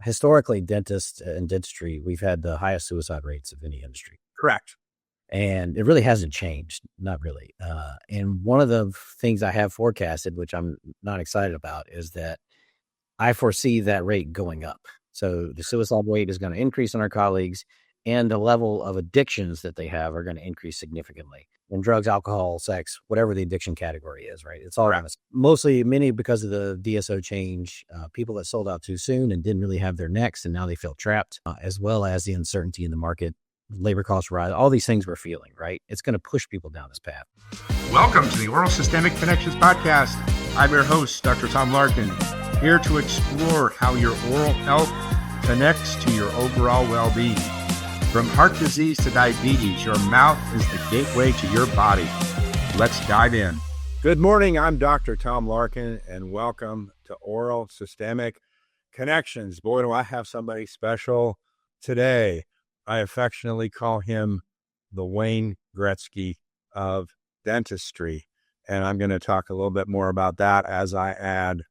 historically, dentists and dentistry, we've had the highest suicide rates of any industry. Correct. And it really hasn't changed, not really. And one of the things I have forecasted, which I'm not excited about, is that I foresee that rate going up. So the suicide rate is going to increase in our colleagues, and the level of addictions that they have are going to increase significantly. And drugs, alcohol, sex, whatever the addiction category is, right? It's all many because of the DSO change, people that sold out too soon and didn't really have their next, and now they feel trapped, as well as the uncertainty in the market, labor costs rise, all these things we're feeling, right? It's going to push people down this path. Welcome to the Oral Systemic Connections Podcast. I'm your host, Dr. Tom Larkin, here to explore how your oral health connects to your overall well-being. From heart disease to diabetes, your mouth is the gateway to your body. Let's dive in. Good morning. I'm Dr. Tom Larkin, and welcome to Oral Systemic Connections. Boy, do I have somebody special today. I affectionately call him the Wayne Gretzky of dentistry, and I'm going to talk a little bit more about that as I add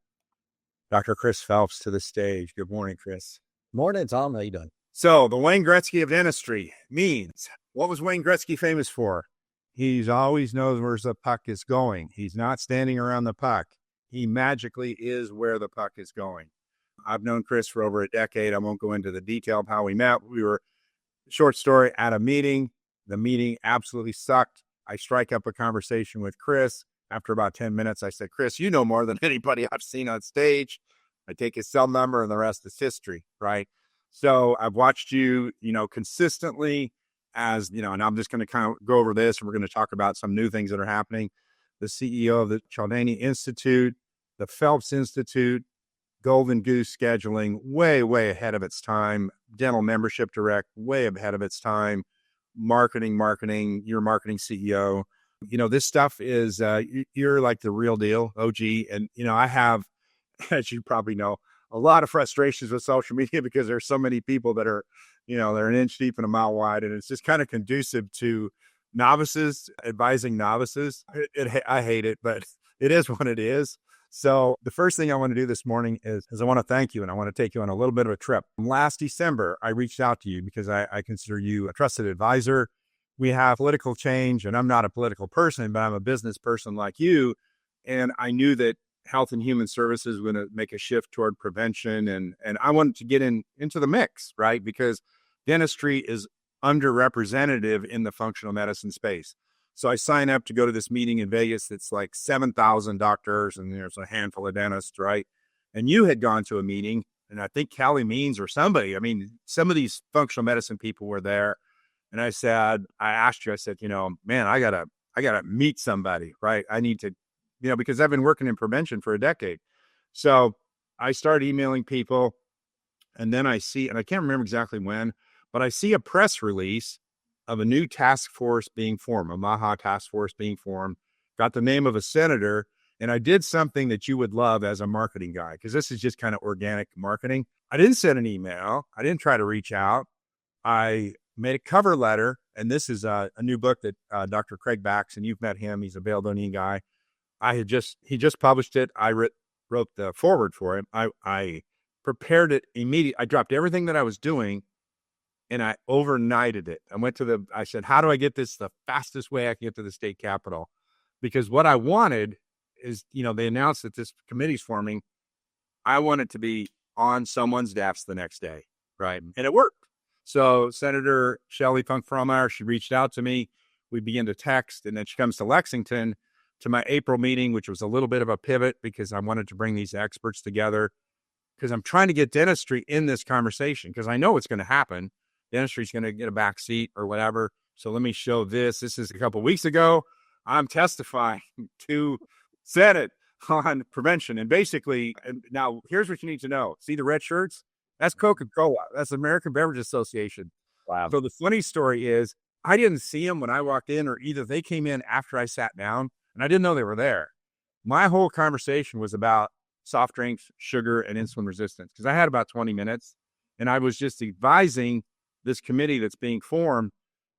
Dr. Chris Phelps to the stage. Good morning, Chris. Morning, Tom. How you doing? So the Wayne Gretzky of dentistry means, what was Wayne Gretzky famous for? He's always knows where the puck is going. He's not standing around the puck. He magically is where the puck is going. I've known Chris for over a decade. I won't go into the detail of how we met. We were, short story, at a meeting. The meeting absolutely sucked. I strike up a conversation with Chris. After about 10 minutes, I said, Chris, you know more than anybody I've seen on stage. I take his cell number and the rest is history, right? So I've watched you, consistently as, and I'm just going to kind of go over this, and we're going to talk about some new things that are happening. The CEO of the Cialdini Institute, the Phelps Institute, Golden Goose scheduling, way, way ahead of its time. Dental Membership Direct, way ahead of its time. Marketing, your marketing CEO. This stuff is, you're like the real deal, OG. And, I have, as you probably know, a lot of frustrations with social media because there's so many people that are, they're an inch deep and a mile wide. And it's just kind of conducive to novices, advising novices. I hate it, but it is what it is. So the first thing I want to do this morning is I want to thank you, and I want to take you on a little bit of a trip. Last December, I reached out to you because I consider you a trusted advisor. We have political change, and I'm not a political person, but I'm a business person like you. And I knew that Health and Human Services were going to make a shift toward prevention. And I wanted to get into the mix, right? Because dentistry is underrepresented in the functional medicine space. So I signed up to go to this meeting in Vegas. It's like 7,000 doctors, and there's a handful of dentists, right? And you had gone to a meeting, and I think Callie Means or somebody, some of these functional medicine people were there. And I asked you, man, I gotta meet somebody, right? I need to, because I've been working in prevention for a decade. So I started emailing people, and then I can't remember exactly when, but I see a press release of a new task force being formed, a MAHA task force being formed, got the name of a senator, and I did something that you would love as a marketing guy, because this is just kind of organic marketing. I didn't send an email. I didn't try to reach out. I made a cover letter, and this is a new book that Dr. Craig backs, and you've met him. He's a Baldonian guy. He just published it. I wrote the forward for him. I prepared it immediately. I dropped everything that I was doing, and I overnighted it. I said, how do I get this the fastest way I can get to the state capitol? Because what I wanted is, they announced that this committee's forming. I want it to be on someone's desk the next day, right? And it worked. So Senator Shelley Funk-Fromeyer, she reached out to me. We began to text, and then she comes to Lexington to my April meeting, which was a little bit of a pivot because I wanted to bring these experts together, because I'm trying to get dentistry in this conversation, because I know what's going to happen. Dentistry is going to get a back seat or whatever. So let me show this. This is a couple of weeks ago. I'm testifying to Senate on prevention. And basically, now here's what you need to know. See the red shirts? That's Coca-Cola. That's the American Beverage Association. Wow. So the funny story is, I didn't see them when I walked in, or either they came in after I sat down, and I didn't know they were there. My whole conversation was about soft drinks, sugar, and insulin resistance, because I had about 20 minutes, and I was just advising this committee that's being formed.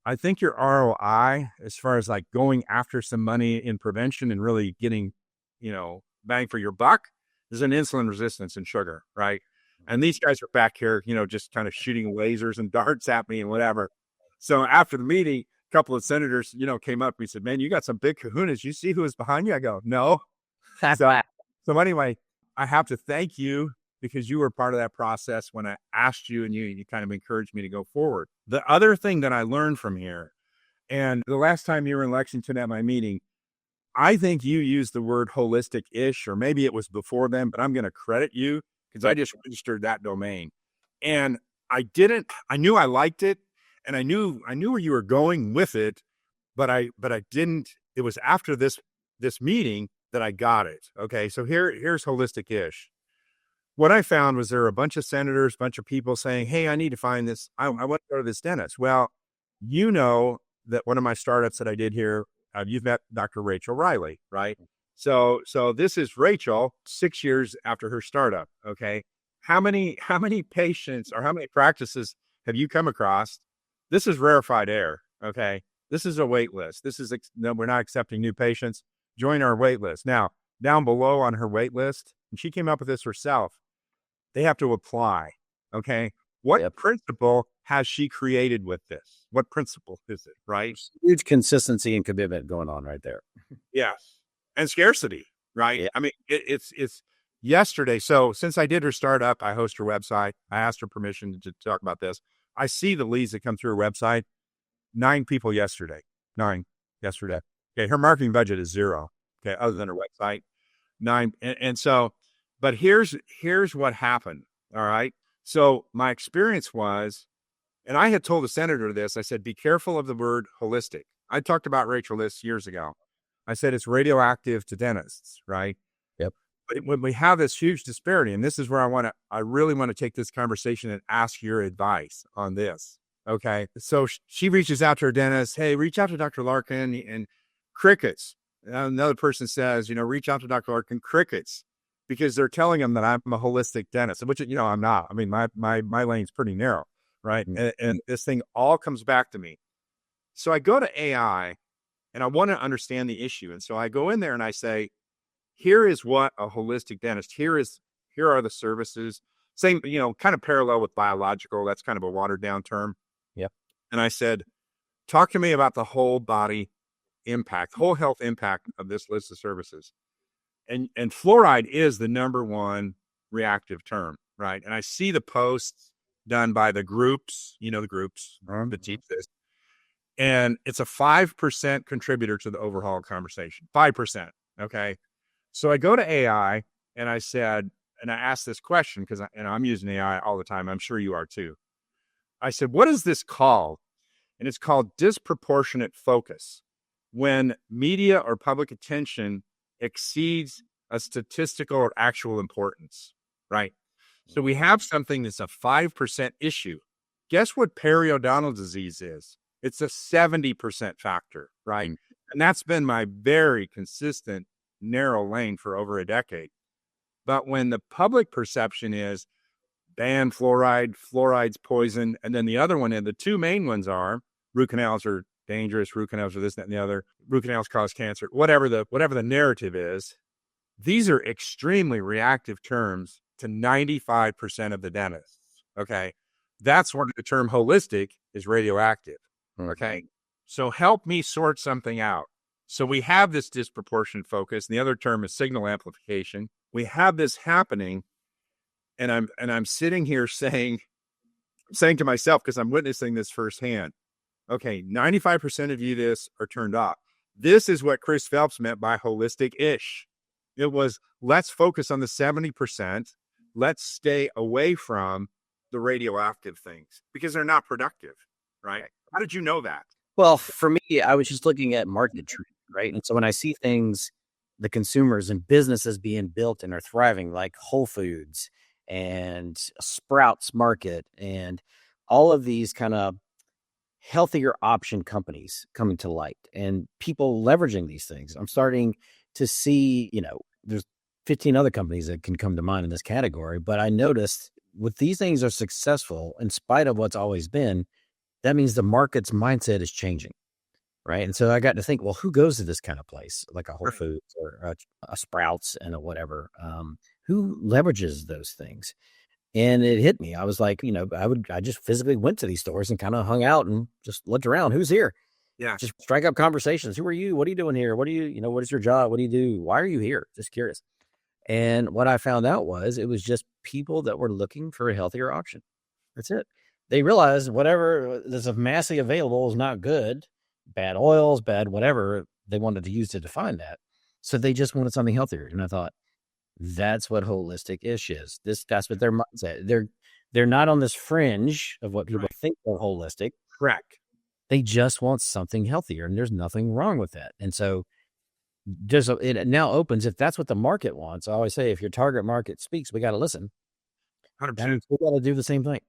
I think your ROI, as far as like going after some money in prevention and really getting, bang for your buck, is an insulin resistance and sugar, right? And these guys are back here, just kind of shooting lasers and darts at me and whatever. So after the meeting, a couple of senators, came up. We said, "Man, you got some big kahunas. You see who is behind you?" I go, "No." So, so anyway, I have to thank you because you were part of that process when I asked you, and you kind of encouraged me to go forward. The other thing that I learned from here, and the last time you were in Lexington at my meeting, I think you used the word holistic-ish, or maybe it was before then, but I'm going to credit you because I just registered that domain. And I knew I liked it, and I knew where you were going with it, but I didn't. It was after this meeting that I got it. Okay, so here's holistic-ish. What I found was there were a bunch of senators, a bunch of people saying, "Hey, I need to find this. I want to go to this dentist." Well, that one of my startups that I did here, you've met Dr. Rachel Riley, right? So this is Rachel 6 years after her startup. Okay, how many patients or how many practices have you come across? This is rarefied air. Okay, this is a wait list. No, we're not accepting new patients. Join our wait list. Now, down below on her wait list, and she came up with this herself, they have to apply. Okay. What principle has she created with this? What principle is it? Right. Huge consistency and commitment going on right there. Yes. And scarcity. Right. Yeah. I mean, it's yesterday. So since I did her startup, I host her website. I asked her permission to talk about this. I see the leads that come through her website. 9 people yesterday. 9 yesterday. Okay. Her marketing budget is 0. Okay. Other than her website. 9. And so, but here's what happened. All right. So my experience was, and I had told the senator this, I said, be careful of the word holistic. I talked about Rachel this years ago. I said, it's radioactive to dentists, right? Yep. But when we have this huge disparity, and this is where I really want to take this conversation and ask your advice on this. Okay. So she reaches out to her dentist. "Hey, reach out to Dr. Larkin," and crickets. Another person says, "Reach out to Dr. Larkin," crickets, because they're telling them that I'm a holistic dentist, which, I'm not. I mean, my lane's pretty narrow, right? Mm-hmm. And this thing all comes back to me. So I go to AI and I want to understand the issue. And so I go in there and I say, here is what a holistic dentist, here are the services. Same, kind of parallel with biological. That's kind of a watered down term. Yep. And I said, talk to me about the whole body impact, whole health impact of this list of services. And fluoride is the number one reactive term, right? And I see the posts done by the groups, the groups that teach this. And it's a 5% contributor to the overall conversation. 5%. Okay. So I go to AI and I said, and I asked this question because I'm using AI all the time. I'm sure you are too. I said, what is this called? And it's called disproportionate focus. When media or public attention exceeds a statistical or actual importance, right? So we have something that's a 5% issue. Guess what periodontal disease is? It's a 70% factor, right? And that's been my very consistent narrow lane for over a decade. But when the public perception is ban fluoride, fluoride's poison, and then the other one, and the two main ones are root canals are dangerous, root canals are this, that, and the other, root canals cause cancer, whatever the narrative is, these are extremely reactive terms to 95% of the dentists. Okay. That's where the term holistic is radioactive. Okay. So help me sort something out. So we have this disproportionate focus, and the other term is signal amplification. We have this happening, and I'm sitting here saying to myself, because I'm witnessing this firsthand, okay, 95% of you this are turned off. This is what Chris Phelps meant by holistic-ish. It was, let's focus on the 70%. Let's stay away from the radioactive things because they're not productive, right? How did you know that? Well, for me, I was just looking at market trend, right? And so when I see things, the consumers and businesses being built and are thriving, like Whole Foods and Sprouts Market and all of these kind of healthier option companies coming to light and people leveraging these things, I'm starting to see, there's 15 other companies that can come to mind in this category, but I noticed with these things are successful in spite of what's always been, that means the market's mindset is changing, right? And so I got to think, well, who goes to this kind of place, like a Whole Foods or a Sprouts and a whatever? Who leverages those things? And it hit me. I was like, I just physically went to these stores and kind of hung out and just looked around. Who's here? Yeah. Just strike up conversations. Who are you? What are you doing here? What do what is your job? What do you do? Why are you here? Just curious. And what I found out was it was just people that were looking for a healthier option. That's it. They realized whatever is massively available is not good, bad oils, bad whatever they wanted to use to define that. So they just wanted something healthier. And I thought, that's what holistic-ish is. That's what their mindset. They're not on this fringe of what people think are holistic. Correct. They just want something healthier, and there's nothing wrong with that. And so it now opens, if that's what the market wants. I always say, if your target market speaks, we got to listen. 100%. We got to do the same thing.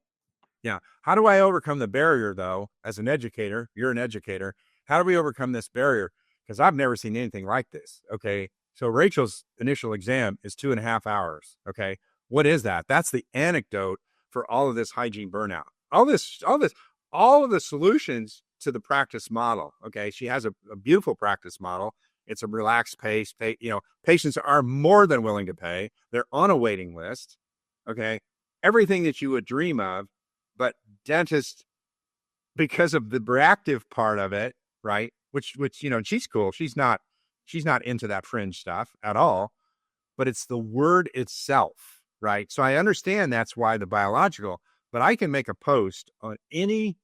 Yeah. How do I overcome the barrier, though, as an educator? You're an educator. How do we overcome this barrier? Because I've never seen anything like this. Okay. So Rachel's initial exam is 2.5 hours. Okay. What is that? That's the anecdote for all of this hygiene burnout. All of the solutions to the practice model. Okay. She has a beautiful practice model. It's a relaxed pace. Patients are more than willing to pay. They're on a waiting list. Okay. Everything that you would dream of, but dentists, because of the reactive part of it, right? Which, she's cool. She's not into that fringe stuff at all, but it's the word itself, right? So I understand that's why the biological, but I can make a post on any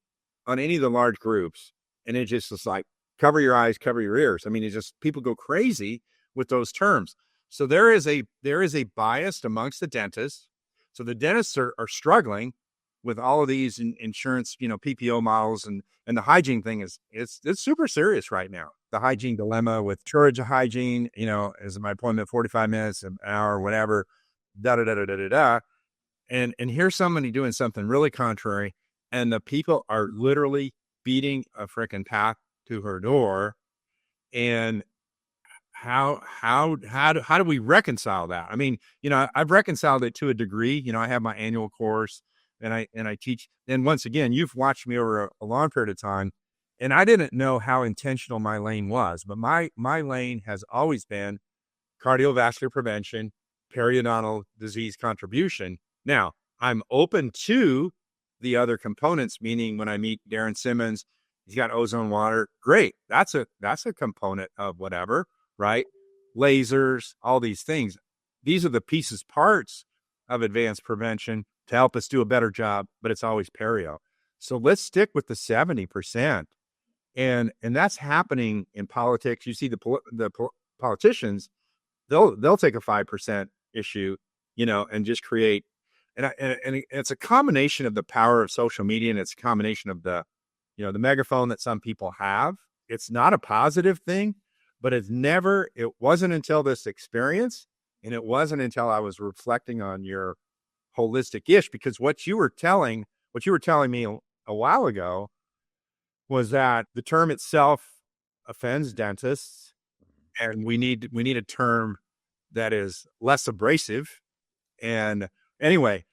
of the large groups, and it just is like, cover your eyes, cover your ears. I mean, it's just, people go crazy with those terms. So there is a bias amongst the dentists. So the dentists are struggling with all of these insurance, PPO models, and the hygiene thing it's super serious right now. The hygiene dilemma with shortage of hygiene, is my appointment 45 minutes, an hour, whatever, da da da da da da da. And here's somebody doing something really contrary, and the people are literally beating a freaking path to her door. And how do we reconcile that? I mean, I've reconciled it to a degree. I have my annual course, and I teach. And once again, you've watched me over a long period of time, and I didn't know how intentional my lane was, but my lane has always been cardiovascular prevention, periodontal disease contribution. Now, I'm open to the other components, meaning when I meet Darren Simmons, he's got ozone water. Great. That's a component of whatever, right? Lasers, all these things. These are the parts of advanced prevention to help us do a better job, but it's always perio. So let's stick with the 70%. And that's happening in politics. You see the politicians, they'll take a 5% issue, and just create, and it's a combination of the power of social media, and it's a combination of the megaphone that some people have. It's not a positive thing, but it wasn't until this experience, and it wasn't until I was reflecting on your holistic ish, because what you were telling me a while ago was that the term itself offends dentists, and we need a term that is less abrasive. And anyway,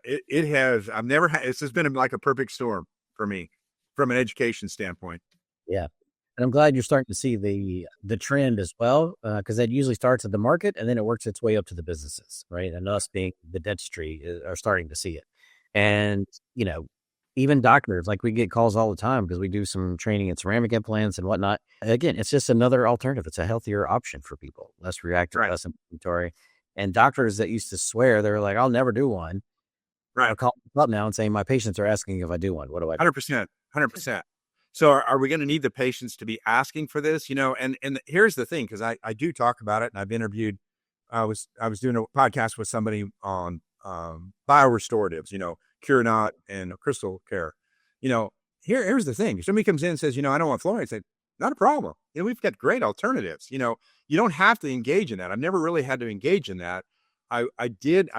it's just been like a perfect storm for me from an education standpoint. Yeah. And I'm glad you're starting to see the trend as well, because that usually starts at the market and then it works its way up to the businesses, right? And us being the dentistry are starting to see it. And, even doctors, like we get calls all the time because we do some training in ceramic implants and whatnot. Again, it's just another alternative. It's a healthier option for people, less reactive, less inflammatory. And doctors that used to swear, they're like, I'll never do one. Right. I'll call up now and say, my patients are asking if I do one. What do I do? 100%. So are we going to need the patients to be asking for this? And here's the thing, because I do talk about it, and I've interviewed, I was doing a podcast with somebody on biorestoratives, Curinot and crystal care. Here's the thing. If somebody comes in and says, I don't want fluoride, I say, not a problem. We've got great alternatives. You don't have to engage in that. I've never really had to engage in that. I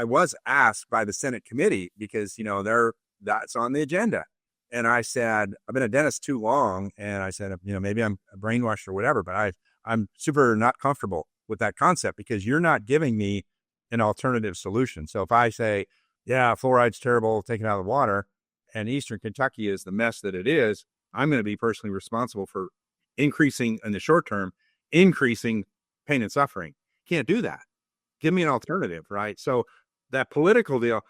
was asked by the Senate committee because, that's on the agenda. And I said, I've been a dentist too long. And I said, maybe I'm brainwashed or whatever, but I'm super not comfortable with that concept because you're not giving me an alternative solution. So if I say, yeah, fluoride's terrible, take it out of the water, and Eastern Kentucky is the mess that it is, I'm going to be personally responsible for increasing, in the short term, increasing pain and suffering. Can't do that. Give me an alternative, right? So that political deal,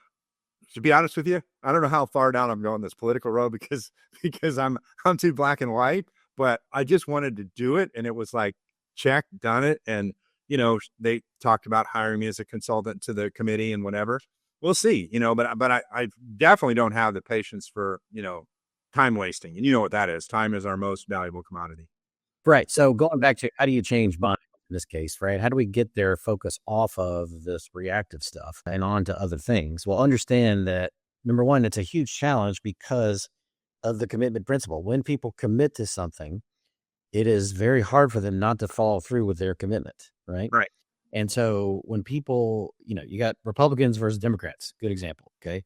to be honest with you, I don't know how far down I'm going this political road because I'm too black and white, but I just wanted to do it. And it was like, check, done it. And, they talked about hiring me as a consultant to the committee and whatever. We'll see, but I definitely don't have the patience for, time wasting. And you know what that is. Time is our most valuable commodity. Right. So going back to how do you change mind in this case, right? How do we get their focus off of this reactive stuff and on to other things? Well, understand that number one, it's a huge challenge because of the commitment principle. When people commit to something, it is very hard for them not to follow through with their commitment, right? Right. And so when people, you got Republicans versus Democrats, good example, okay?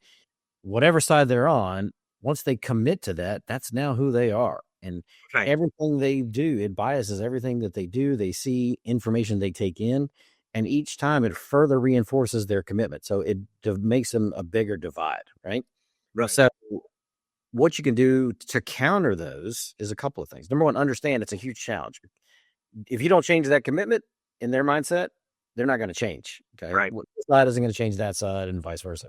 Whatever side they're on, once they commit to that, that's now who they are. And everything they do, it biases everything that they do. They see information they take in, and each time it further reinforces their commitment. So it makes them a bigger divide, right? Right. So what you can do to counter those is a couple of things. Number one, understand it's a huge challenge. If you don't change that commitment in their mindset, they're not going to change. Okay. Right. This side isn't going to change that side and vice versa.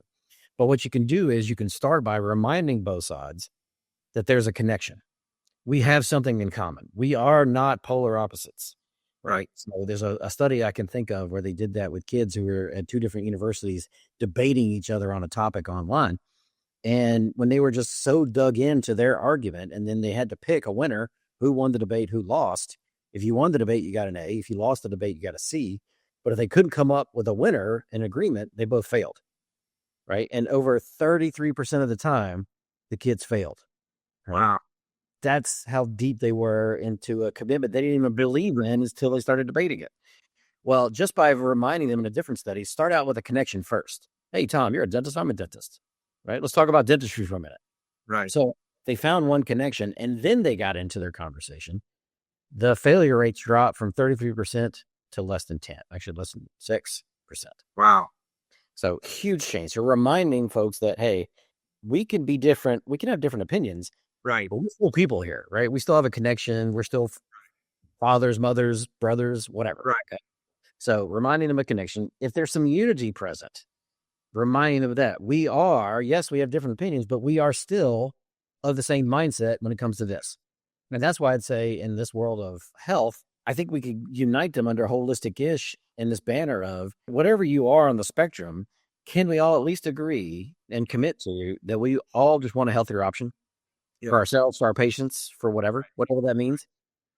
But what you can do is you can start by reminding both sides that there's a connection. We have something in common. We are not polar opposites. Right. So there's a study I can think of where they did that with kids who were at two different universities debating each other on a topic online. And when they were just so dug into their argument, and then they had to pick a winner, who won the debate, who lost. If you won the debate, you got an A. If you lost the debate, you got a C. But if they couldn't come up with a winner in agreement, they both failed. Right. And over 33% of the time, the kids failed. Right? Wow. That's how deep they were into a commitment they didn't even believe in until they started debating it. Well, just by reminding them in a different study, start out with a connection first. Hey, Tom, you're a dentist. I'm a dentist. Right. Let's talk about dentistry for a minute. Right. So they found one connection and then they got into their conversation. The failure rates dropped from 33% to less than 10, actually less than 6%. Wow. So huge change. So reminding folks that, hey, we can be different. We can have different opinions. Right. But we're still people here, right? We still have a connection. We're still fathers, mothers, brothers, whatever. Right. Okay? So reminding them of connection. If there's some unity present, reminding them of that. We have different opinions, but we are still of the same mindset when it comes to this. And that's why I'd say in this world of health, I think we could unite them under holistic-ish in this banner of whatever you are on the spectrum, can we all at least agree and commit to that we all just want a healthier option for ourselves, for our patients, for whatever that means?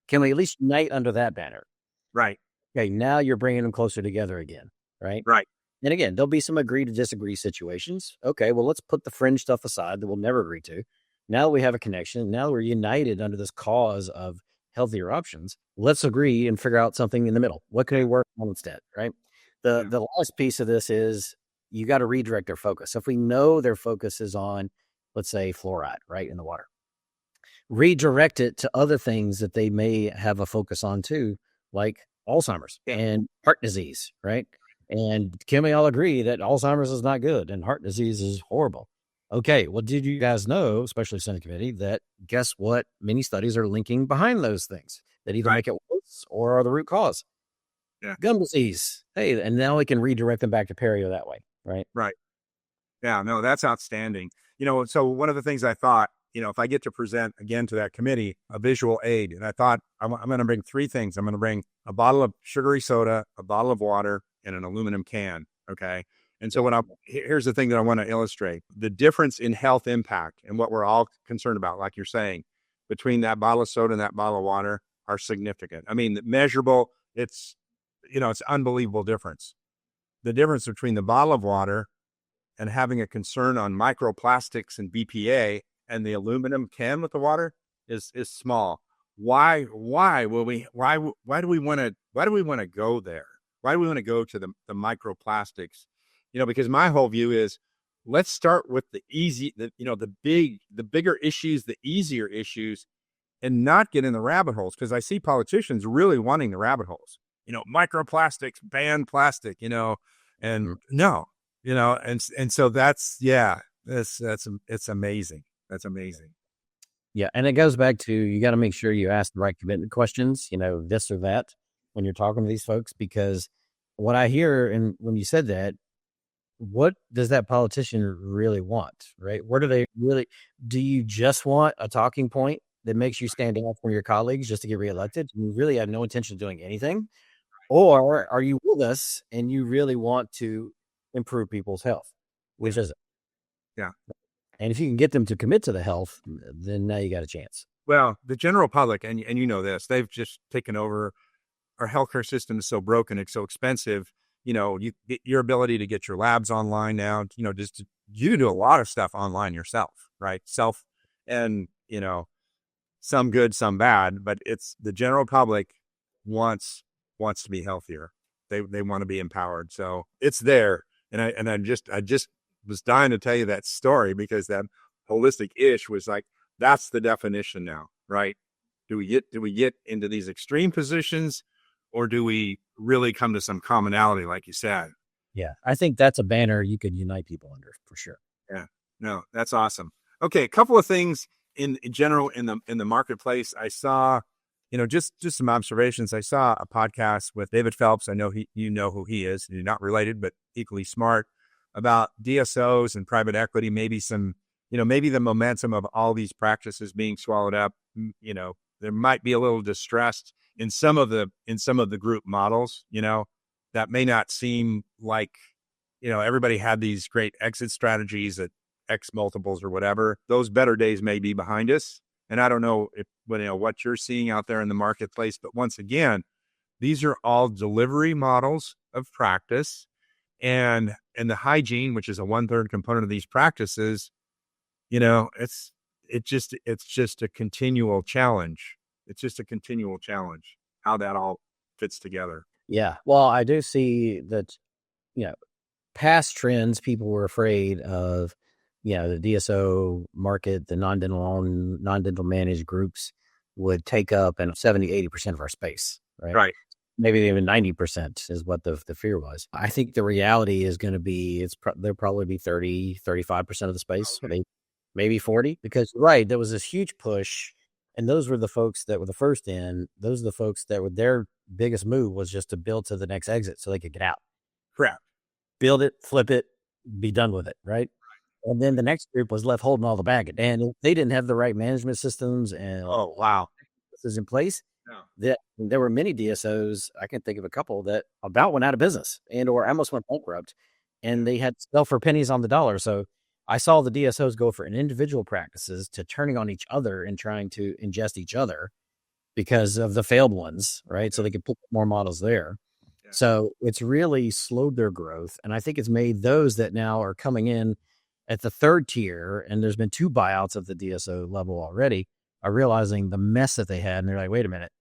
Can we at least unite under that banner? Right. Okay, now you're bringing them closer together again, right? Right. And again, there'll be some agree to disagree situations. Okay, well, let's put the fringe stuff aside that we'll never agree to. Now we have a connection. Now we're united under this cause of healthier options. Let's agree and figure out something in the middle. What can we work on instead, right? The last piece of this is you got to redirect their focus. So if we know their focus is on, let's say, fluoride, right, in the water, redirect it to other things that they may have a focus on too, like Alzheimer's and heart disease, right? And can we all agree that Alzheimer's is not good and heart disease is horrible? Okay, well, did you guys know, especially Senate committee, that guess what? Many studies are linking behind those things that either make it worse or are the root cause. Yeah. Gum disease. Hey, and now we can redirect them back to perio that way, right? Right. Yeah, no, that's outstanding. So one of the things I thought, if I get to present again to that committee, a visual aid, and I thought I'm going to bring three things. I'm going to bring a bottle of sugary soda, a bottle of water, and an aluminum can. Okay. And so here's the thing that I want to illustrate: the difference in health impact and what we're all concerned about, like you're saying, between that bottle of soda and that bottle of water are significant. I mean, measurable. It's unbelievable difference. The difference between the bottle of water and having a concern on microplastics and BPA and the aluminum can with the water is small. Why do we want to go there? Why do we want to go to the microplastics? Because my whole view is, let's start with the bigger issues, the easier issues, and not get in the rabbit holes. Because I see politicians really wanting the rabbit holes. Microplastics, ban plastic. And no, and so that's it's amazing. That's amazing. Yeah, and it goes back to you got to make sure you ask the right commitment questions. This or that when you're talking to these folks, because what I hear and when you said that, what does that politician really want, right? What do they really, do you just want a talking point that makes you stand out from your colleagues just to get reelected? You really have no intention of doing anything? Or are you with us and you really want to improve people's health? Which is it? Yeah. And if you can get them to commit to the health, then now you got a chance. Well, the general public, and you know this, they've just taken over. Our healthcare system is so broken, it's so expensive. You know, your ability to get your labs online now, you know, just you can do a lot of stuff online yourself, right? And you know, some good, some bad, but it's the general public wants to be healthier. They want to be empowered. So it's there. And I just was dying to tell you that story because that holistic ish was like, that's the definition now, right? Do we get into these extreme positions, or do we really come to some commonality, like you said? Yeah, I think that's a banner you could unite people under for sure. Yeah, no, that's awesome. Okay, a couple of things in general in the marketplace. I saw, you know, just some observations. I saw a podcast with David Phelps. I know you know who he is. You're not related, but equally smart, about DSOs and private equity. Maybe some, you know, maybe the momentum of all these practices being swallowed up. You know, there might be a little distress in some of the group models. You know, that may not seem like, you know, everybody had these great exit strategies at X multiples or whatever. Those better days may be behind us. And I don't know what you're seeing out there in the marketplace, but once again, these are all delivery models of practice, and the hygiene, which is a 1/3 component of these practices. You know, it's just a continual challenge. It's just a continual challenge how that all fits together. Yeah. Well, I do see that, you know, past trends, people were afraid of, you know, the DSO market, the non-dental owned, non-dental managed groups would take up 70-80% of our space, right? Right. Maybe even 90% is what the fear was. I think the reality is going to be, there'll probably be 30-35% of the space, maybe 40, because right, there was this huge push, and those were the folks that were the first in. Those are the folks that were, their biggest move was just to build to the next exit so they could get out. Correct. Build it, flip it, be done with it, right? And then the next group was left holding all the baggage, and they didn't have the right management systems and oh wow, is in place. Yeah. There were many DSOs. I can think of a couple that about went out of business or almost went bankrupt, and they had to sell for pennies on the dollar. So I saw the DSOs go from individual practices to turning on each other and trying to ingest each other because of the failed ones, right? So they could put more models there. Yeah. So it's really slowed their growth. And I think it's made those that now are coming in at the third tier, and there's been 2 buyouts of the DSO level already, are realizing the mess that they had. And they're like, wait a minute,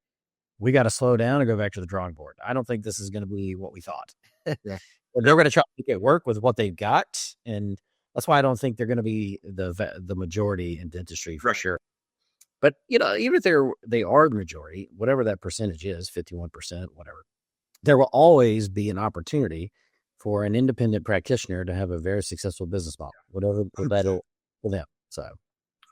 we got to slow down and go back to the drawing board. I don't think this is going to be what we thought. Yeah. They're going to try to make it work with what they've got. And that's why I don't think they're going to be the majority in dentistry for sure. But, you know, even if they are the majority, whatever that percentage is, 51%, whatever, there will always be an opportunity for an independent practitioner to have a very successful business model, whatever that'll for them. So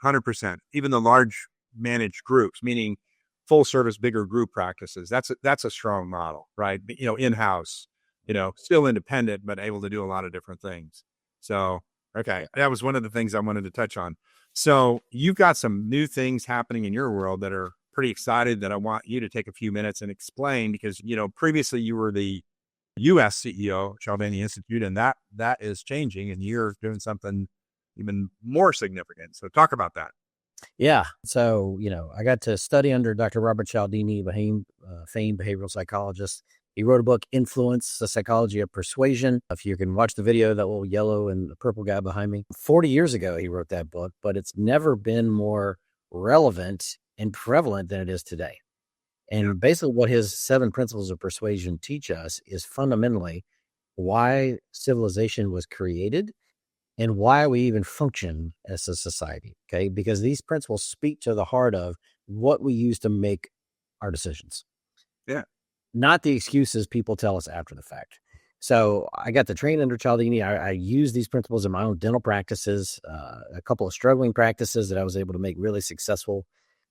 100%. Even the large managed groups, meaning full service, bigger group practices. That's a strong model, right? You know, in-house, you know, still independent, but able to do a lot of different things. So, okay. That was one of the things I wanted to touch on. So you've got some new things happening in your world that are pretty excited that I want you to take a few minutes and explain, because, you know, previously you were the U.S. CEO, Cialdini Institute, and that is changing, and you're doing something even more significant. So talk about that. Yeah. So, you know, I got to study under Dr. Robert Cialdini, famed behavioral psychologist. He wrote a book, Influence, The Psychology of Persuasion. If you can watch the video, that little yellow and the purple guy behind me. 40 years ago, he wrote that book, but it's never been more relevant and prevalent than it is today. And basically what his 7 principles of persuasion teach us is fundamentally why civilization was created and why we even function as a society, okay? Because these principles speak to the heart of what we use to make our decisions. Yeah. Not the excuses people tell us after the fact. So I got to train under Cialdini. I use these principles in my own dental practices, a couple of struggling practices that I was able to make really successful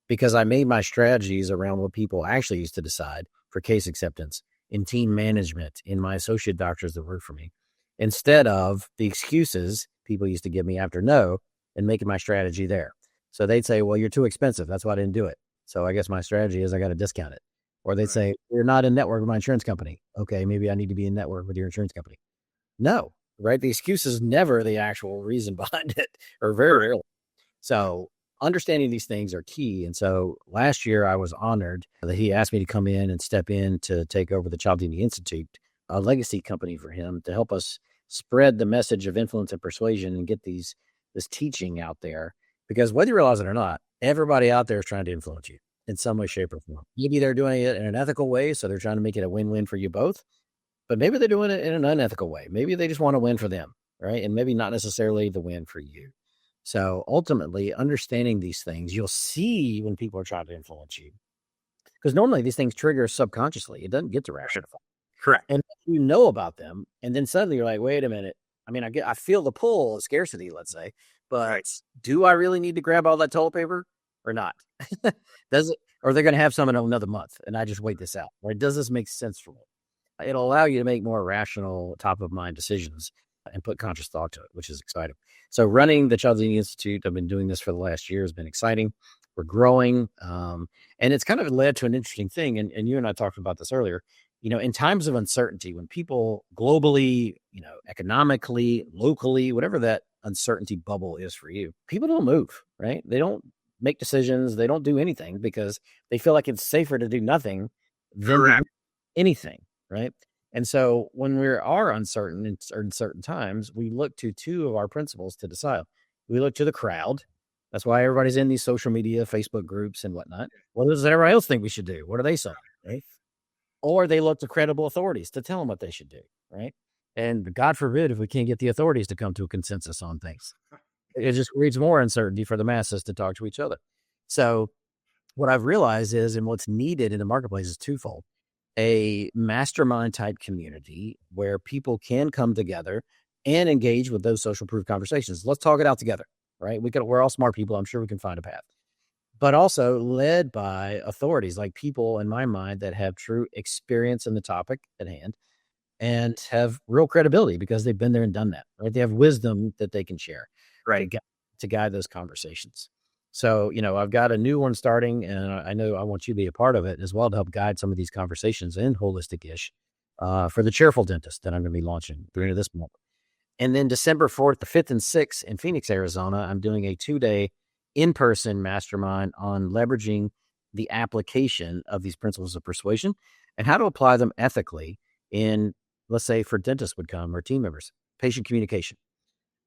because I made my strategies around what people actually used to decide for case acceptance, in team management, in my associate doctors that work for me. instead of the excuses people used to give me after no and making my strategy there. So they'd say, well, you're too expensive. That's why I didn't do it. So I guess my strategy is I got to discount it. Or they'd say, you're not in network with my insurance company. Okay, maybe I need to be in network with your insurance company. No, right? The excuse is never the actual reason behind it, or very rarely. So understanding these things are key. And so last year I was honored that he asked me to come in and step in to take over the Cialdini Institute, a legacy company for him, to help us spread the message of influence and persuasion and get this teaching out there. Because whether you realize it or not, everybody out there is trying to influence you in some way, shape, or form. Maybe they're doing it in an ethical way, so they're trying to make it a win-win for you both. But maybe they're doing it in an unethical way. Maybe they just want to win for them, right? And maybe not necessarily the win for you. So ultimately, understanding these things, you'll see when people are trying to influence you. Because normally these things trigger subconsciously. It doesn't get to rational. Correct. And you know about them, and then suddenly you're like, wait a minute. I mean, I feel the pull of scarcity, let's say, but do I really need to grab all that toilet paper or not? Does it, or they're going to have some in another month, and I just wait this out? Right? Does this make sense for me? It'll allow you to make more rational, top of mind decisions and put conscious thought to it, which is exciting. So running the Cialdini Institute, I've been doing this for the last year, has been exciting. We're growing. And it's kind of led to an interesting thing. And you and I talked about this earlier. In times of uncertainty, when people globally, economically, locally, whatever that uncertainty bubble is for you, people don't move, right? They don't make decisions. They don't do anything because they feel like it's safer to do nothing than do anything, right? And so when we are uncertain in certain times, we look to two of our principles to decide. We look to the crowd. That's why everybody's in these social media, Facebook groups and whatnot. What does everybody else think we should do? What are they saying, right? Or they look to credible authorities to tell them what they should do, right? And God forbid if we can't get the authorities to come to a consensus on things. It just creates more uncertainty for the masses to talk to each other. So what I've realized is, and what's needed in the marketplace is twofold. A mastermind type community where people can come together and engage with those social proof conversations. Let's talk it out together, right? We're all smart people. I'm sure we can find a path, but also led by authorities, like people in my mind that have true experience in the topic at hand and have real credibility because they've been there and done that, right? They have wisdom that they can share, right, to guide those conversations. So, I've got a new one starting, and I know I want you to be a part of it as well to help guide some of these conversations in holistic-ish for the Cheerful Dentist that I'm going to be launching at the end of this month. And then December 4th, the 5th and 6th in Phoenix, Arizona, I'm doing a 2-day in-person mastermind on leveraging the application of these principles of persuasion and how to apply them ethically in, let's say, for dentists would come or team members, patient communication.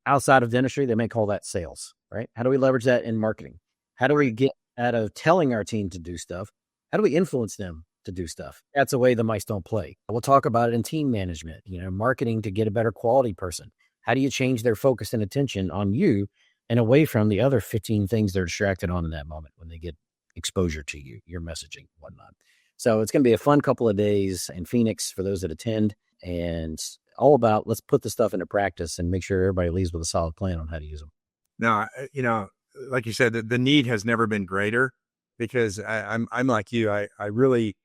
Outside of dentistry, they may call that sales, right? How do we leverage that in marketing? How do we get out of telling our team to do stuff? How do we influence them to do stuff? That's the way the mice don't play. We'll talk about it in team management, marketing to get a better quality person. How do you change their focus and attention on you and away from the other 15 things they're distracted on in that moment when they get exposure to you, your messaging, whatnot. So it's going to be a fun couple of days in Phoenix for those that attend, and all about let's put the stuff into practice and make sure everybody leaves with a solid plan on how to use them. Now, like you said, the need has never been greater because I'm like you. I really,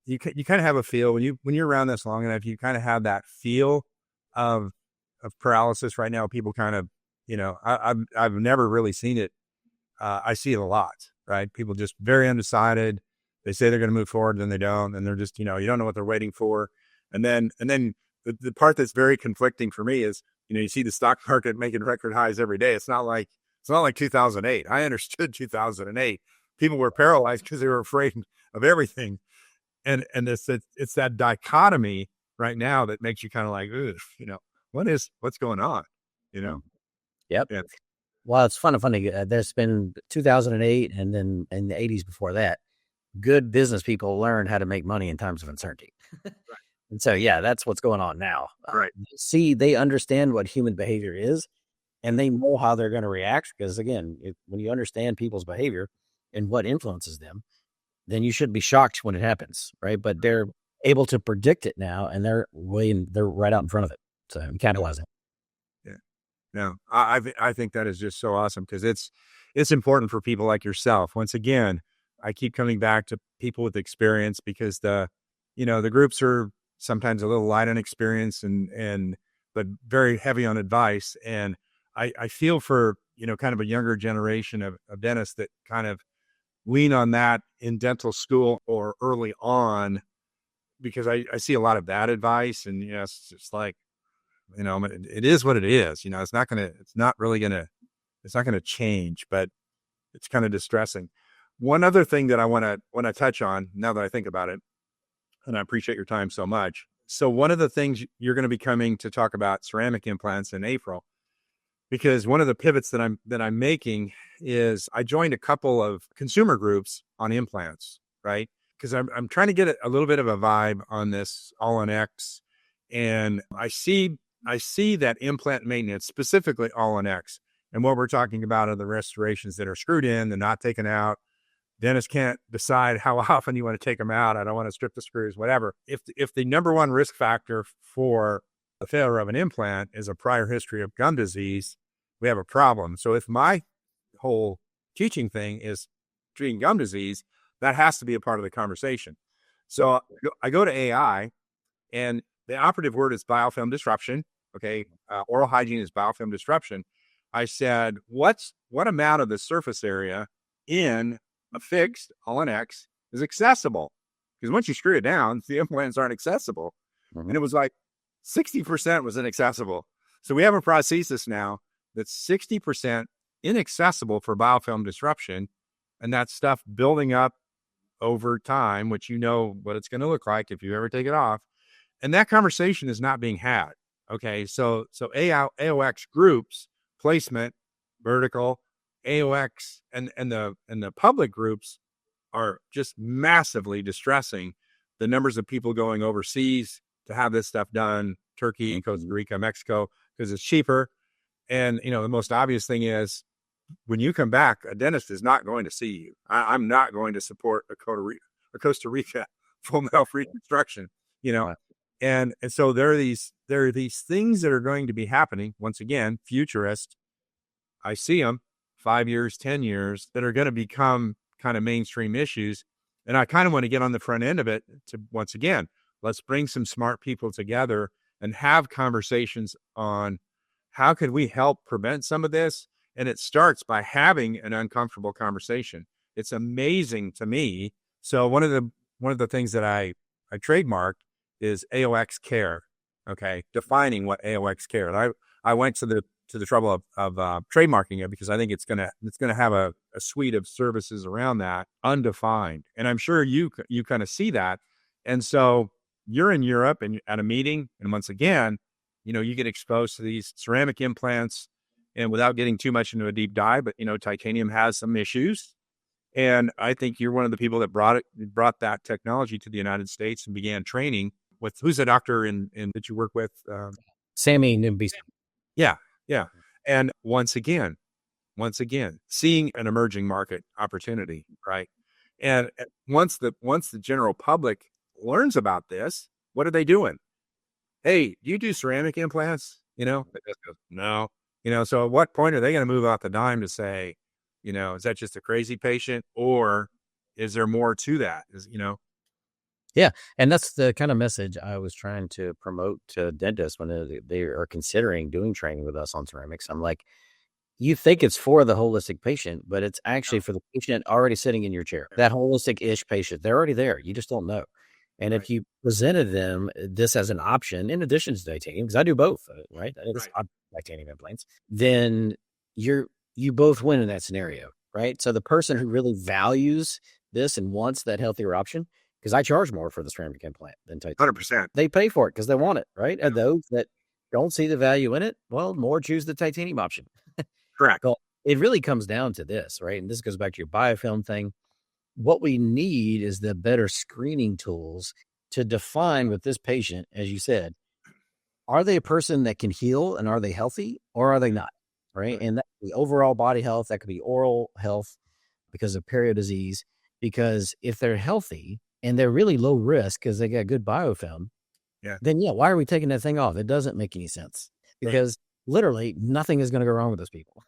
you kind of have a feel when you're around this long enough, you kind of have that feel of paralysis right now. People kind of, I've never really seen it. I see it a lot, right? People just very undecided. They say they're going to move forward, then they don't, and they're just, you don't know what they're waiting for. And then the part that's very conflicting for me is, you see the stock market making record highs every day. It's not like 2008. I understood 2008. People were paralyzed because they were afraid of everything. And it's that dichotomy right now that makes you kind of like, what's going on? Yep. Yeah. Well, it's funny. There's been 2008 and then in the 80s before that, good business people learn how to make money in times of uncertainty. Right. And so, that's what's going on now. Right. They understand what human behavior is and they know how they're going to react. Because again, when you understand people's behavior and what influences them, then you shouldn't be shocked when it happens. Right. But they're able to predict it now and they're right out in front of it. So capitalizing. Yeah. No, I think that is just so awesome because it's important for people like yourself. Once again, I keep coming back to people with experience because the groups are sometimes a little light on experience and but very heavy on advice. And I feel for, kind of a younger generation of dentists that kind of lean on that in dental school or early on, because I see a lot of that advice. And, it's just like, it is what it is. It's not going to change, but it's kind of distressing. One other thing that I want to touch on now that I think about it, and I appreciate your time so much. So one of the things you're going to be coming to talk about ceramic implants in April, because one of the pivots that I'm making is I joined a couple of consumer groups on implants, right? Because I'm trying to get a little bit of a vibe on this All-on-X, and I see that implant maintenance, specifically All-on-X, and what we're talking about are the restorations that are screwed in, they're not taken out. Dentists can't decide how often you want to take them out. I don't want to strip the screws, whatever. If the number one risk factor for the failure of an implant is a prior history of gum disease, we have a problem. So if my whole teaching thing is treating gum disease, that has to be a part of the conversation. So I go to AI, and the operative word is biofilm disruption. Okay. Oral hygiene is biofilm disruption. I said, what amount of the surface area in a fixed All-on-X is accessible? Because once you screw it down, the implants aren't accessible. Mm-hmm. And it was like 60% was inaccessible. So we have a prosthesis now that's 60% inaccessible for biofilm disruption. And that stuff building up over time, which what it's going to look like if you ever take it off. And that conversation is not being had. Okay. So AOX groups, placement, vertical, AOX, and the public groups are just massively distressing. The numbers of people going overseas to have this stuff done, Turkey and Costa Rica, Mexico, because it's cheaper. And, the most obvious thing is when you come back, a dentist is not going to see you. I'm not going to support a Costa Rica full mouth reconstruction, Right. And so there are these things that are going to be happening. Once again, futurist, I see them 5 years, 10 years, that are going to become kind of mainstream issues. And I kind of want to get on the front end of it to, once again, let's bring some smart people together and have conversations on how could we help prevent some of this. And it starts by having an uncomfortable conversation. It's amazing to me. So one of the things that I trademarked is AOX care. Okay. Defining what AOX care. And I went to the trouble of trademarking it because I think it's going to have a suite of services around that undefined. And I'm sure you kind of see that. And so you're in Europe and at a meeting, and once again, you get exposed to these ceramic implants, and without getting too much into a deep dive, but titanium has some issues. And I think you're one of the people that brought that technology to the United States and began training with, who's a doctor in that you work with? Sammy Nimby. Yeah. And once again, seeing an emerging market opportunity, right? And once the general public learns about this, what are they doing? Hey, do you do ceramic implants? They just go, no. So at what point are they going to move out the dime to say, is that just a crazy patient, or is there more to that? Yeah. And that's the kind of message I was trying to promote to dentists when they are considering doing training with us on ceramics. I'm like, you think it's for the holistic patient, but it's actually for the patient already sitting in your chair. That holistic-ish patient, they're already there. You just don't know. And if you presented them this as an option, in addition to titanium, because I do both, right? Titanium implants, then you both win in that scenario, right? So the person who really values this and wants that healthier option, because I charge more for the ceramic implant than titanium. 100%. They pay for it because they want it, right? And those that don't see the value in it, well, more choose the titanium option. Correct. So it really comes down to this, right? And this goes back to your biofilm thing. What we need is the better screening tools to define with this patient, as you said, are they a person that can heal and are they healthy or are they not? Right. And that could be overall body health. That could be oral health because of perio disease. Because if they're healthy and they're really low risk because they got good biofilm, then why are we taking that thing off? It doesn't make any sense because literally nothing is going to go wrong with those people.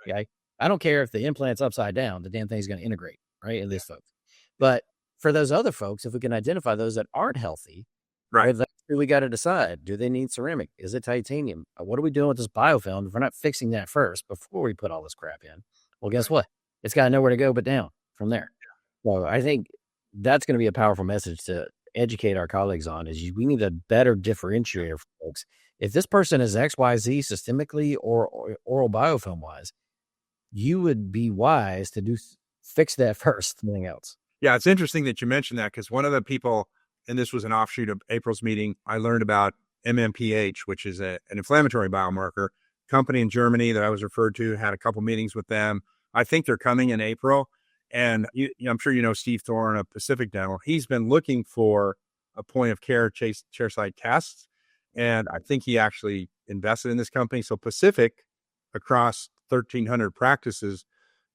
Okay. I don't care if the implant's upside down, the damn thing's going to integrate, right? In these folks. But for those other folks, if we can identify those that aren't healthy, right, that we got to decide, do they need ceramic? Is it titanium? What are we doing with this biofilm? If we're not fixing that first before we put all this crap in, well, guess Right. what? It's got nowhere to go but down from there. So I think that's going to be a powerful message to educate our colleagues on is we need a better differentiator for folks. If this person is XYZ systemically or oral biofilm wise, you would be wise to fix that first, anything else. Yeah, it's interesting that you mentioned that because one of the people, and this was an offshoot of April's meeting, I learned about MMPH, which is an inflammatory biomarker company in Germany that I was referred to, had a couple meetings with them. I think they're coming in April. And I'm sure you know Steve Thorne of Pacific Dental. He's been looking for a point of care chairside test. And I think he actually invested in this company. So Pacific, across 1,300 practices,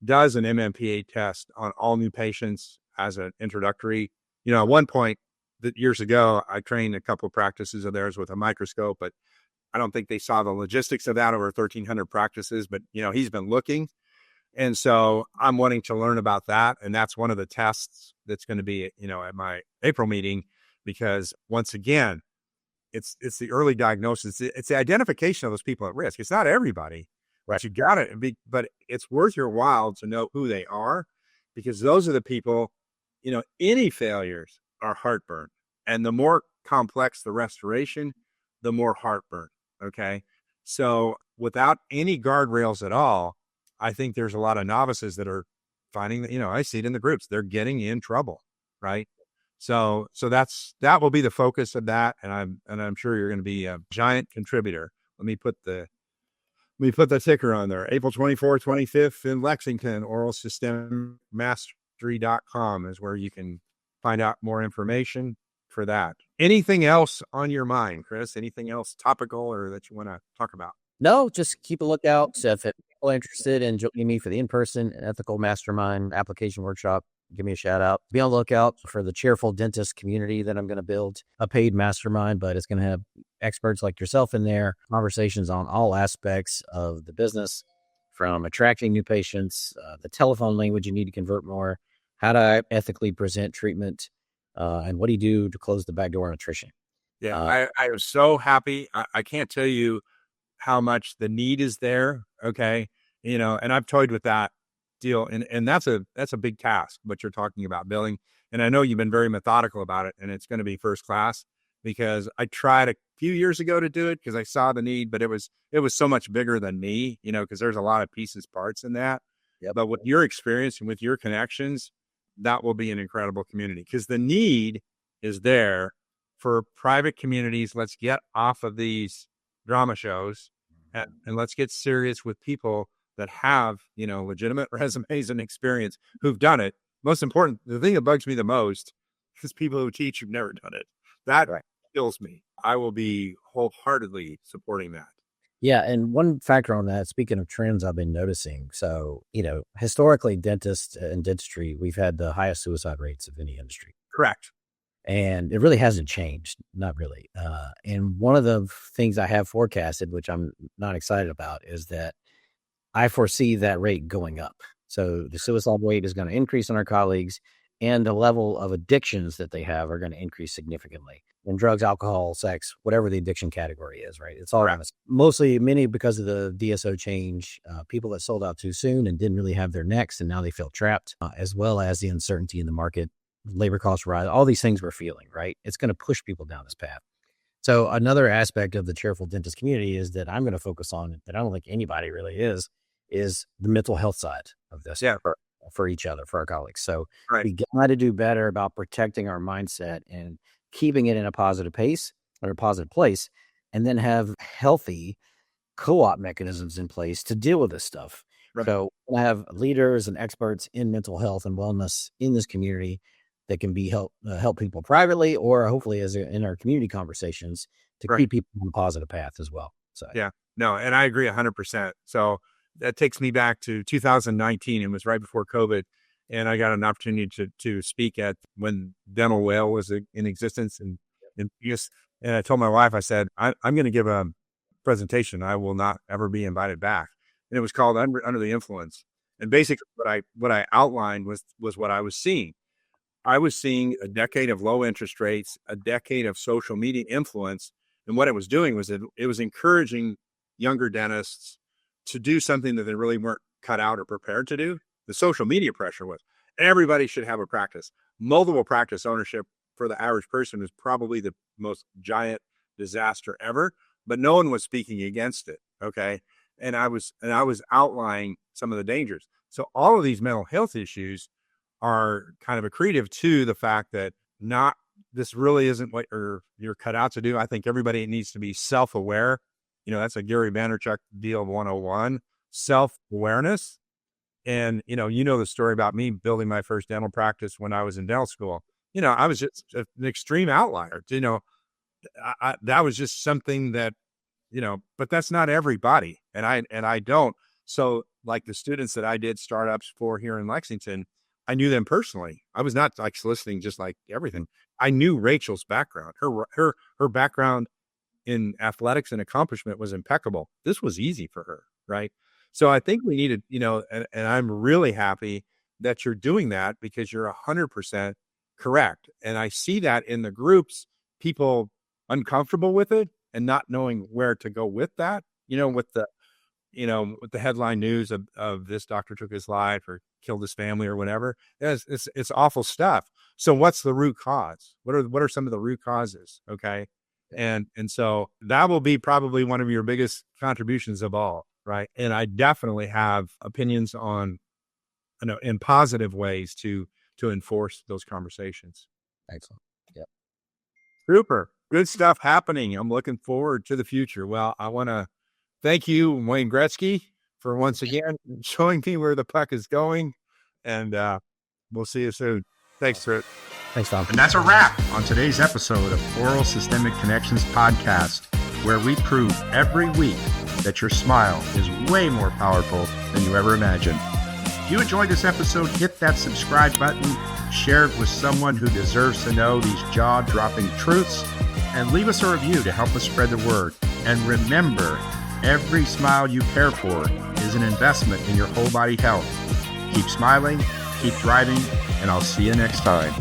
does an MMPA test on all new patients as an introductory. At one point years ago, I trained a couple of practices of theirs with a microscope, but I don't think they saw the logistics of that over 1,300 practices. But, he's been looking. And so I'm wanting to learn about that. And that's one of the tests that's going to be, at my April meeting, because once again, it's the early diagnosis. It's the identification of those people at risk. It's not everybody, Right. but you got it. But it's worth your while to know who they are, because those are the people, any failures are heartburn. And the more complex the restoration, the more heartburn. Okay. So without any guardrails at all, I think there's a lot of novices that are finding that, I see it in the groups, they're getting in trouble. Right. So that will be the focus of that. And I'm sure you're going to be a giant contributor. Let me put the ticker on there. April 24th, 25th in Lexington, oralsystemmastery.com is where you can find out more information for that. Anything else on your mind, Chris? Anything else topical or that you want to talk about? No, just keep a lookout. So if people are interested in joining me for the in-person ethical mastermind application workshop, give me a shout out. Be on the lookout for the cheerful dentist community that I'm going to build, a paid mastermind, but it's going to have experts like yourself in there, conversations on all aspects of the business, from attracting new patients, the telephone language you need to convert more, how to ethically present treatment, and what do you do to close the back door on attrition. Yeah, I was so happy. I can't tell you how much the need is there. Okay. And I've toyed with that deal. And that's a big task, what you're talking about, billing. And I know you've been very methodical about it, and it's going to be first class, because I tried a few years ago to do it because I saw the need, but it was so much bigger than me, because there's a lot of pieces, parts in that. Yep. But with your experience and with your connections, that will be an incredible community, because the need is there for private communities. Let's get off of these drama shows and let's get serious with people that have, legitimate resumes and experience, who've done it. Most important, the thing that bugs me the most is people who teach who've never done it. That kills me. I will be wholeheartedly supporting that. Yeah. And one factor on that, speaking of trends I've been noticing. So, historically, dentists and dentistry, we've had the highest suicide rates of any industry. Correct. And it really hasn't changed, not really. And one of the things I have forecasted, which I'm not excited about, is that I foresee that rate going up. So the suicide rate is going to increase in our colleagues, and the level of addictions that they have are going to increase significantly. And drugs, alcohol, sex, whatever the addiction category is, right? It's all around us. Many because of the DSO change, people that sold out too soon and didn't really have their necks, and now they feel trapped, as well as the uncertainty in the market. Labor costs rise, all these things we're feeling, right? It's going to push people down this path. So another aspect of the cheerful dentist community is that I'm going to focus on, that I don't think anybody really is the mental health side of this. Yeah. For each other, for our colleagues. So Right. we got to do better about protecting our mindset and keeping it in a positive pace or a positive place, and then have healthy co-op mechanisms in place to deal with this stuff. Right. So we'll have leaders and experts in mental health and wellness in this community that can be help people privately, or hopefully in our community conversations, to keep people on a positive path as well. So yeah, no, and I agree 100%. So that takes me back to 2019. It was right before COVID, and I got an opportunity to speak at when Dental Whale was in existence, and I told my wife, I said, I'm going to give a presentation. I will not ever be invited back. And it was called Under the Influence. And basically what I outlined was what I was seeing. I was seeing a decade of low interest rates, a decade of social media influence. And what it was doing was it was encouraging younger dentists to do something that they really weren't cut out or prepared to do. The social media pressure was everybody should have a practice. Multiple practice ownership for the average person is probably the most giant disaster ever, but no one was speaking against it. Okay. And I was outlining some of the dangers. So all of these mental health issues are kind of accretive to the fact that this really isn't what you're cut out to do. I think everybody needs to be self-aware. That's a Gary Vaynerchuk deal 101, self-awareness. And, the story about me building my first dental practice when I was in dental school. I was just an extreme outlier. That was just something that, but that's not everybody. And I don't. So like the students that I did startups for here in Lexington, I knew them personally. I was not like soliciting just like everything. I knew Rachel's background. Her background in athletics and accomplishment was impeccable. This was easy for her, right? So I think we needed, and I'm really happy that you're doing that because you're 100% correct. And I see that in the groups, people uncomfortable with it and not knowing where to go with that, with the headline news of this doctor took his life or killed his family or whatever. It's awful stuff. So what's the root cause? What are some of the root causes? Okay. And so that will be probably one of your biggest contributions of all. Right. And I definitely have opinions on, in positive ways to enforce those conversations. Excellent. Yeah. Super. Good stuff happening. I'm looking forward to the future. Well, I want to thank you, Wayne Gretzky, for once again showing me where the puck is going. And we'll see you soon. Thanks, Trent. Thanks, Tom. And that's a wrap on today's episode of Oral Systemic Connections podcast, where we prove every week that your smile is way more powerful than you ever imagined. If you enjoyed this episode, hit that subscribe button, share it with someone who deserves to know these jaw-dropping truths, and leave us a review to help us spread the word. And remember, every smile you care for is an investment in your whole body health. Keep smiling, keep thriving, and I'll see you next time.